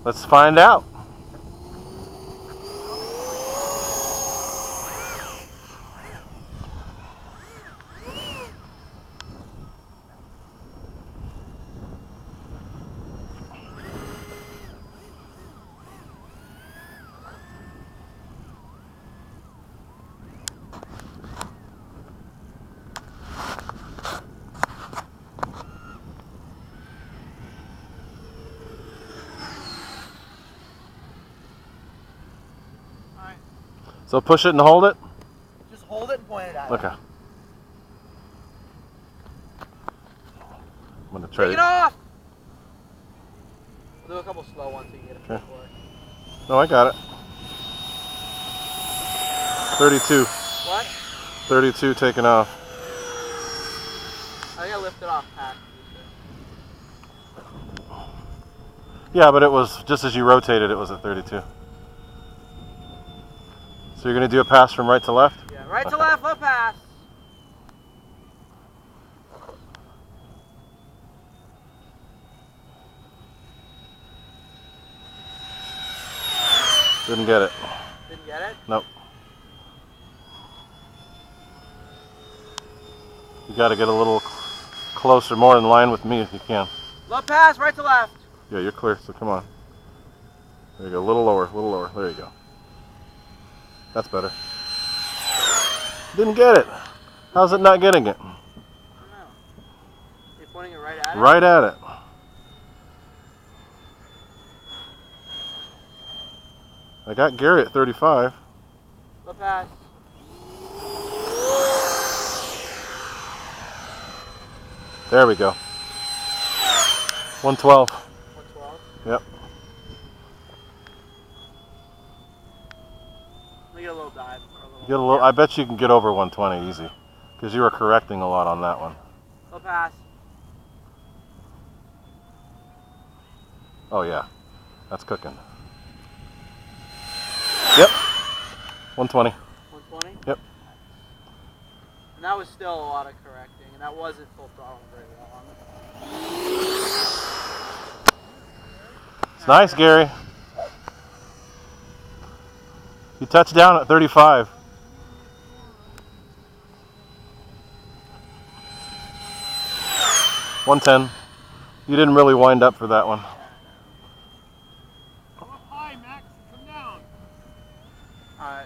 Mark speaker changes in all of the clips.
Speaker 1: Let's find out. So push it and hold it?
Speaker 2: Just hold it and point it at
Speaker 1: Okay.
Speaker 2: it.
Speaker 1: I'm going to try
Speaker 2: Take it off! We'll do a couple slow ones so you can get a feel for it.
Speaker 1: No, I got it. 32.
Speaker 2: What?
Speaker 1: 32 taking off.
Speaker 2: I think I lifted off past.
Speaker 1: Yeah, but it was just as you rotated, it was at 32. So you're going to do a pass from right to left?
Speaker 2: Yeah, right to left, low pass.
Speaker 1: Didn't get it.
Speaker 2: Didn't get it?
Speaker 1: Nope. You got to get a little closer, more in line with me if you can.
Speaker 2: Low pass, right to left.
Speaker 1: Yeah, you're clear, so come on. There you go, a little lower, a little lower. There you go. That's better. Didn't get it. How's it not getting it?
Speaker 2: I don't know. You're pointing it right at it?
Speaker 1: Right at it. I got Gary at 35.
Speaker 2: Low pass.
Speaker 1: There we go. 112.
Speaker 2: 112?
Speaker 1: Yep.
Speaker 2: Let me get a little dive.
Speaker 1: Get a little. I bet you can get over 120 easy, because you were correcting a lot on that one.
Speaker 2: Low pass.
Speaker 1: Oh yeah, that's cooking. Yep. 120.
Speaker 2: 120?
Speaker 1: Yep.
Speaker 2: And that was still a lot of correcting, and that wasn't full throttle very long.
Speaker 1: It's nice, Gary. You touched down at 35. $110. You didn't really wind up for that one.
Speaker 3: Go up high, Max. Come down.
Speaker 2: Alright.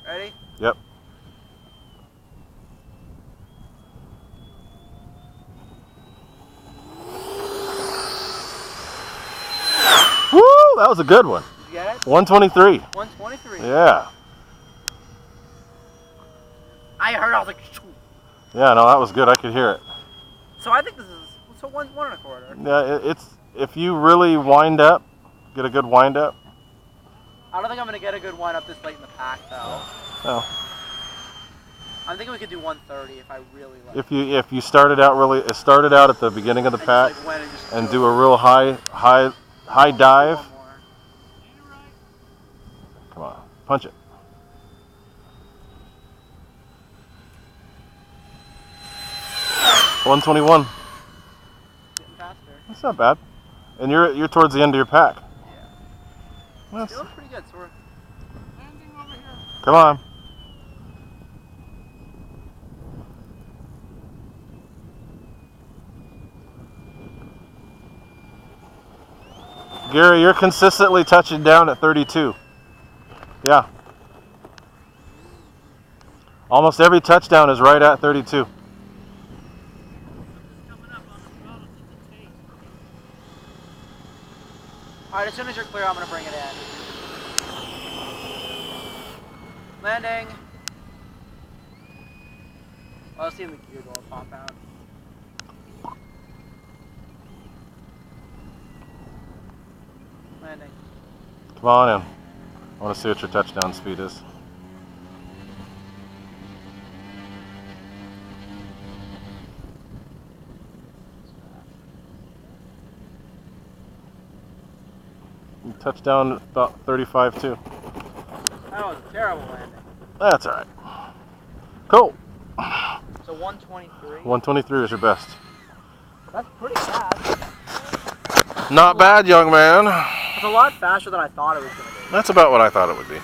Speaker 2: Ready?
Speaker 1: Yep. Woo! That was a good one.
Speaker 2: Did you get it?
Speaker 1: 123.
Speaker 2: 123.
Speaker 1: Yeah.
Speaker 2: I heard, I was like, shoo.
Speaker 1: Yeah, no, that was good. I could hear it.
Speaker 2: So I think this is, so one and a quarter.
Speaker 1: Yeah, it's if you really wind up, get a good wind up.
Speaker 2: I don't think I'm going to get a good wind up this late in the pack, though.
Speaker 1: No.
Speaker 2: I'm thinking we could do 130 if I really like
Speaker 1: If you started out at the beginning of the pack
Speaker 2: just, like, went and just
Speaker 1: and do a real high dive.
Speaker 2: One more.
Speaker 1: Come on, punch it. $121.
Speaker 2: Getting faster.
Speaker 1: That's not bad. And you're towards the end of your pack.
Speaker 2: Yeah. Feeling pretty good, so we're
Speaker 3: Landing over here.
Speaker 1: Come on. Gary, you're consistently touching down at 32. Yeah. Almost every touchdown is right at 32.
Speaker 2: Alright, as soon as you're clear, I'm going to bring it in. Landing. Well, I'll see if the gear will pop out. Landing.
Speaker 1: Come on in. I want to see what your touchdown speed is. You touchdown about 35 too.
Speaker 2: That was a terrible landing.
Speaker 1: That's alright. Cool.
Speaker 2: So 123.
Speaker 1: 123 is your best.
Speaker 2: That's pretty fast.
Speaker 1: Not bad, young man.
Speaker 2: It's a lot faster than I thought it was going to be.
Speaker 1: That's about what I thought it would be.